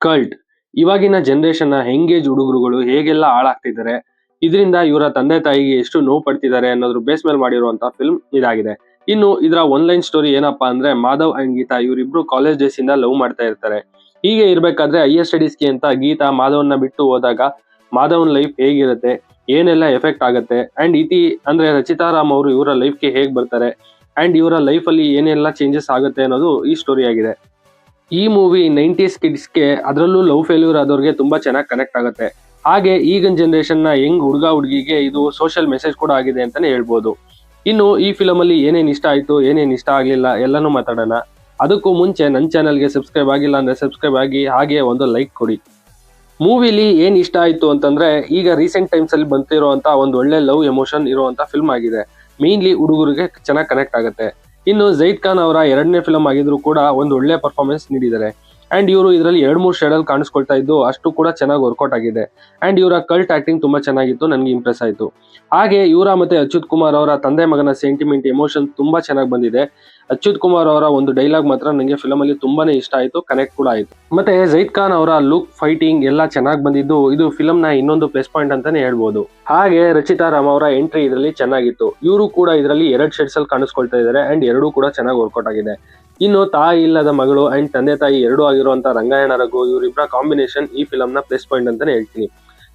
Cult ಇವಾಗಿನ generation ನ young age ಹುಡುಗರುಗಳು ಹೇಗೆಲ್ಲ ಹಾಳಾಗ್ತಿದ್ದಾರೆ, ಇದರಿಂದ ಇವರ ತಂದೆ ತಾಯಿಗೆ ಎಷ್ಟು ನೋವು ಪಡ್ತಿದ್ದಾರೆ ಅನ್ನೋದ್ರ ಬೇಸ್ ಮೇಲೆ ಮಾಡಿರುವಂತಹ ಫಿಲ್ಮ್ ಇದಾಗಿದೆ. ಇನ್ನು ಇದರ ಒನ್ಲೈನ್ ಸ್ಟೋರಿ ಏನಪ್ಪಾ ಅಂದ್ರೆ, ಮಾಧವ್ ಅಂಡ್ ಗೀತಾ ಇವರಿಬ್ರು ಕಾಲೇಜ್ ಡೇಸ್ ಇಂದ ಲವ್ ಮಾಡ್ತಾ ಇರ್ತಾರೆ. ಹೀಗೆ ಇರ್ಬೇಕಾದ್ರೆ ಹೈಯರ್ ಸ್ಟಡೀಸ್ಗೆ ಅಂತ ಗೀತಾ ಮಾಧವನ್ನ ಬಿಟ್ಟು ಹೋದಾಗ ಮಾಧವನ್ ಲೈಫ್ ಹೇಗಿರುತ್ತೆ, ಏನೆಲ್ಲ ಎಫೆಕ್ಟ್ ಆಗುತ್ತೆ, ಅಂಡ್ ಇತಿ ಅಂದ್ರೆ ರಚಿತಾ ರಾಮ್ ಅವರು ಇವರ ಲೈಫ್ಗೆ ಹೇಗ್ ಬರ್ತಾರೆ, ಅಂಡ್ ಇವರ ಲೈಫ್ ಅಲ್ಲಿ ಏನೆಲ್ಲ ಚೇಂಜಸ್ ಆಗುತ್ತೆ ಅನ್ನೋದು ಈ ಸ್ಟೋರಿ ಆಗಿದೆ. ಈ ಮೂವಿ 90s ಕಿಡ್ಸ್ಗೆ, ಅದರಲ್ಲೂ ಲವ್ ಫೇಲ್ಯೂರ್ ಆದವ್ರಿಗೆ ತುಂಬಾ ಚೆನ್ನಾಗಿ ಕನೆಕ್ಟ್ ಆಗುತ್ತೆ. ಹಾಗೆ ಈಗಿನ ಜನರೇಷನ್ ನ ಯಂಗ್ ಹುಡುಗ ಹುಡುಗಿಗೆ ಇದು ಸೋಷಿಯಲ್ ಮೆಸೇಜ್ ಕೂಡ ಆಗಿದೆ ಅಂತಾನೆ ಹೇಳ್ಬೋದು. ಇನ್ನು ಈ ಫಿಲಮ್ ಅಲ್ಲಿ ಏನೇನ್ ಇಷ್ಟ ಆಯ್ತು, ಏನೇನ್ ಇಷ್ಟ ಆಗ್ಲಿಲ್ಲ ಎಲ್ಲಾನು ಮಾತಾಡೋಣ. ಅದಕ್ಕೂ ಮುಂಚೆ ನನ್ನ ಚಾನಲ್ಗೆ ಸಬ್ಸ್ಕ್ರೈಬ್ ಆಗಿಲ್ಲ ಅಂದ್ರೆ ಸಬ್ಸ್ಕ್ರೈಬ್ ಆಗಿ, ಹಾಗೆ ಒಂದು ಲೈಕ್ ಕೊಡಿ. ಮೂವಿಲಿ ಏನ್ ಇಷ್ಟ ಆಯ್ತು ಅಂತಂದ್ರೆ, ಈಗ ರೀಸೆಂಟ್ ಟೈಮ್ಸ್ ಅಲ್ಲಿ ಬಂತಿರುವಂತ ಒಂದು ಒಳ್ಳೆ ಲವ್ ಎಮೋಷನ್ ಇರುವಂತ ಫಿಲ್ಮ್ ಆಗಿದೆ. ಮೇನ್ಲಿ ಹುಡುಗರಿಗೆ ಚೆನ್ನಾಗಿ ಕನೆಕ್ಟ್ ಆಗುತ್ತೆ. ಇನ್ನು ಜೈದ್ ಖಾನ್ ಅವರ ಎರಡನೇ ಫಿಲಮ್ ಆಗಿದ್ರು ಕೂಡ ಒಂದು ಒಳ್ಳೆ ಪರ್ಫಾರ್ಮೆನ್ಸ್ ನೀಡಿದ್ದಾರೆ. ಅಂಡ್ ಇವರು ಇದರಲ್ಲಿ 2-3 ಶೇಡ್ ಅಲ್ಲಿ ಕಾಣಿಸ್ಕೊಳ್ತಾ ಇದ್ದು ಅಷ್ಟು ಕೂಡ ಚೆನ್ನಾಗಿ ವರ್ಕೌಟ್ ಆಗಿದೆ. ಅಂಡ್ ಇವರ ಕಲ್ಟ್ ಆಕ್ಟಿಂಗ್ ತುಂಬಾ ಚೆನ್ನಾಗಿತ್ತು, ನನ್ಗೆ ಇಂಪ್ರೆಸ್ ಆಯ್ತು. ಹಾಗೆ ಇವರ ಮತ್ತೆ ಅಚ್ಯುತ್ ಕುಮಾರ್ ಅವರ ತಂದೆ ಮಗನ ಸೆಂಟಿಮೆಂಟ್ ಎಮೋಷನ್ ತುಂಬಾ ಚೆನ್ನಾಗಿ ಬಂದಿದೆ. ಅಚ್ಯುತ್ ಕುಮಾರ್ ಅವರ ಒಂದು ಡೈಲಾಗ್ ಮಾತ್ರ ನನಗೆ ಫಿಲಮ್ ಅಲ್ಲಿ ತುಂಬಾನೇ ಇಷ್ಟ ಆಯ್ತು, ಕನೆಕ್ಟ್ ಕೂಡ ಆಯ್ತು. ಮತ್ತೆ ಜೈದ್ ಖಾನ್ ಅವರ ಲುಕ್, ಫೈಟಿಂಗ್ ಎಲ್ಲ ಚೆನ್ನಾಗಿ ಬಂದಿದ್ದು ಇದು ಫಿಲಮ್ ನ ಇನ್ನೊಂದು ಪ್ಲಸ್ ಪಾಯಿಂಟ್ ಅಂತಾನೆ ಹೇಳ್ಬೋದು. ಹಾಗೆ ರಚಿತಾ ರಾಮ್ ಅವರ ಎಂಟ್ರಿ ಇದರಲ್ಲಿ ಚೆನ್ನಾಗಿತ್ತು. ಇವರು ಕೂಡ ಇದರಲ್ಲಿ 2 ಶೇಡ್ಸ್ ಅಲ್ಲಿ ಕಾಣಿಸ್ಕೊಳ್ತಾ ಇದ್ದಾರೆ. ಅಂಡ್ ಎರಡೂ ಕೂಡ ಚೆನ್ನಾಗಿ ವರ್ಕೌಟ್ ಆಗಿದೆ. ಇನ್ನು ತಾಯಿ ಇಲ್ಲದ ಮಗಳು ಅಂಡ್ ತಂದೆ ತಾಯಿ ಎರಡೂ ಆಗಿರುವಂತ ರಂಗಾಯಣ ರಘು, ಇವರಿಬ್ಬರ ಕಾಂಬಿನೇಷನ್ ಈ ಫಿಲಮ್ ನ ಪ್ಲಸ್ ಪಾಯಿಂಟ್ ಅಂತಾನೆ ಹೇಳ್ತೀನಿ.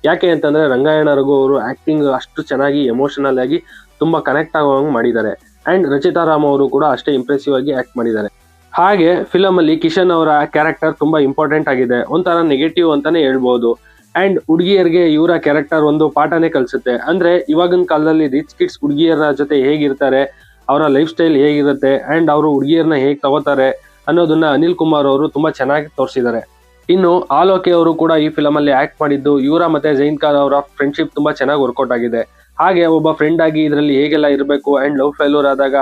ಯಾಕೆ ಅಂತಂದ್ರೆ ರಂಗಾಯಣ ರಘು ಅವರು ಆಕ್ಟಿಂಗ್ ಅಷ್ಟು ಚೆನ್ನಾಗಿ ಎಮೋಷನಲ್ ಆಗಿ ತುಂಬಾ ಕನೆಕ್ಟ್ ಆಗುವಂಗೆ ಮಾಡಿದ್ದಾರೆ. ಅಂಡ್ ರಚಿತಾ ರಾಮ್ ಅವರು ಕೂಡ ಅಷ್ಟೇ ಇಂಪ್ರೆಸಿವ್ ಆಗಿ ಆಕ್ಟ್ ಮಾಡಿದ್ದಾರೆ. ಹಾಗೆ ಫಿಲಮ್ ಅಲ್ಲಿ ಕಿಶನ್ ಅವರ ಕ್ಯಾರೆಕ್ಟರ್ ತುಂಬಾ ಇಂಪಾರ್ಟೆಂಟ್ ಆಗಿದೆ, ಒಂಥರ ನೆಗೆಟಿವ್ ಅಂತಾನೆ ಹೇಳ್ಬೋದು. ಅಂಡ್ ಹುಡುಗಿಯರಿಗೆ ಇವರ ಕ್ಯಾರೆಕ್ಟರ್ ಒಂದು ಪಾಠನೇ ಕಲಿಸುತ್ತೆ. ಅಂದ್ರೆ ಇವಾಗಿನ ಕಾಲದಲ್ಲಿ ರಿಚ್ ಕಿಡ್ಸ್ ಹುಡುಗಿಯರ ಜೊತೆ ಹೇಗಿರ್ತಾರೆ, ಅವರ ಲೈಫ್ ಸ್ಟೈಲ್ ಹೇಗಿರುತ್ತೆ, ಅಂಡ್ ಅವರು ಹುಡುಗಿಯರನ್ನ ಹೇಗೆ ತಗೋತಾರೆ ಅನ್ನೋದನ್ನ ಅನಿಲ್ ಕುಮಾರ್ ಅವರು ತುಂಬಾ ಚೆನ್ನಾಗಿ ತೋರಿಸಿದ್ದಾರೆ. ಇನ್ನು ಆಲೋಕೆ ಅವರು ಕೂಡ ಈ ಫಿಲಮ್ ಅಲ್ಲಿ ಆಕ್ಟ್ ಮಾಡಿದ್ದು, ಇವರ ಮತ್ತೆ ಜೈನ್ ಖಾನ್ ಅವರ ಫ್ರೆಂಡ್ಶಿಪ್ ತುಂಬಾ ಚೆನ್ನಾಗಿ ವರ್ಕೌಟ್ ಆಗಿದೆ. ಹಾಗೆ ಒಬ್ಬ ಫ್ರೆಂಡ್ ಆಗಿ ಇದರಲ್ಲಿ ಹೇಗೆಲ್ಲ ಇರಬೇಕು, ಅಂಡ್ ಲವ್ ಫೇಲ್ಯೂರ್ ಆದಾಗ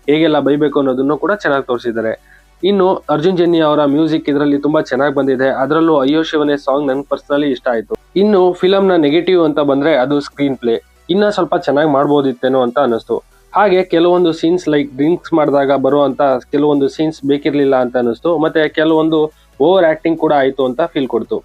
ಹೇಗೆಲ್ಲ ಬೈಬೇಕು ಅನ್ನೋದನ್ನು ಕೂಡ ಚೆನ್ನಾಗಿ ತೋರಿಸಿದ್ದಾರೆ. ಇನ್ನು ಅರ್ಜುನ್ ಜನ್ಯ ಅವರ ಮ್ಯೂಸಿಕ್ ಇದರಲ್ಲಿ ತುಂಬಾ ಚೆನ್ನಾಗಿ ಬಂದಿದೆ. ಅದರಲ್ಲೂ ಅಯ್ಯೋ ಶಿವನೇ ಸಾಂಗ್ ನನ್ಗೆ ಪರ್ಸನಲಿ ಇಷ್ಟ ಆಯ್ತು. ಇನ್ನು ಫಿಲಮ್ ನ ನೆಗೆಟಿವ್ ಅಂತ ಬಂದ್ರೆ ಅದು ಸ್ಕ್ರೀನ್ ಪ್ಲೇ, ಇನ್ನ ಸ್ವಲ್ಪ ಚೆನ್ನಾಗಿ ಮಾಡ್ಬೋದಿತ್ತೇನೋ ಅಂತ ಅನಿಸ್ತು. ಹಾಗೆ ಕೆಲವೊಂದು ಸೀನ್ಸ್ ಲೈಕ್ ಡ್ರಿಂಕ್ಸ್ ಮಾಡಿದಾಗ ಬರುವಂತ ಕೆಲವೊಂದು ಸೀನ್ಸ್ ಬೇಕಿರ್ಲಿಲ್ಲ ಅಂತ ಅನಿಸ್ತು. ಮತ್ತೆ ಕೆಲವೊಂದು ಓವರ್ ಆಕ್ಟಿಂಗ್ ಕೂಡ ಆಯ್ತು ಅಂತ ಫೀಲ್ ಕೊಡ್ತು.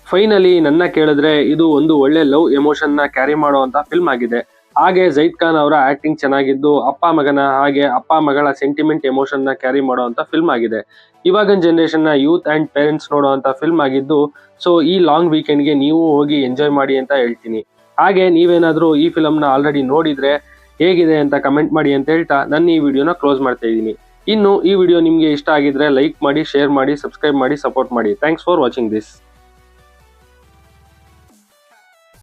ಫೈನಲಿ ನನ್ನ ಕೇಳಿದ್ರೆ ಇದು ಒಂದು ಒಳ್ಳೆ ಲವ್ ಎಮೋಷನ್ ನ ಕ್ಯಾರಿ ಮಾಡುವಂತ ಫಿಲ್ಮ್ ಆಗಿದೆ. ಹಾಗೆ ಜೈದ್ ಖಾನ್ ಅವರ ಆಕ್ಟಿಂಗ್ ಚೆನ್ನಾಗಿದ್ದು, ಅಪ್ಪ ಮಗನ ಹಾಗೆ ಅಪ್ಪ ಮಗಳ ಸೆಂಟಿಮೆಂಟ್ ಎಮೋಷನ್ ನ ಕ್ಯಾರಿ ಮಾಡುವಂತ ಫಿಲ್ಮ್ ಆಗಿದೆ. ಇವಾಗಿನ ಜನರೇಷನ್ ನ ಯೂತ್ ಅಂಡ್ ಪೇರೆಂಟ್ಸ್ ನೋಡುವಂತ ಫಿಲ್ಮ್ ಆಗಿದ್ದು, ಸೊ ಈ ಲಾಂಗ್ ವೀಕೆಂಡ್ಗೆ ನೀವು ಹೋಗಿ ಎಂಜಾಯ್ ಮಾಡಿ ಅಂತ ಹೇಳ್ತೀನಿ. ಹಾಗೆ ನೀವೇನಾದ್ರೂ ಈ ಫಿಲಮ್ ನ ಆಲ್ರೆಡಿ ನೋಡಿದ್ರೆ ಹೇಗಿದೆ ಅಂತ ಕಮೆಂಟ್ ಮಾಡಿ ಅಂತ ಹೇಳ್ತಾ ನನ್ನ ಈ ವಿಡಿಯೋನ ಕ್ಲೋಸ್ ಮಾಡ್ತಾ ಇದ್ದೀನಿ. ಇನ್ನು ಈ ವಿಡಿಯೋ ನಿಮ್ಗೆ ಇಷ್ಟ ಆಗಿದ್ರೆ ಲೈಕ್ ಮಾಡಿ, ಶೇರ್ ಮಾಡಿ, ಸಬ್ಸ್ಕ್ರೈಬ್ ಮಾಡಿ, ಸಪೋರ್ಟ್ ಮಾಡಿ. Thanks for watching this.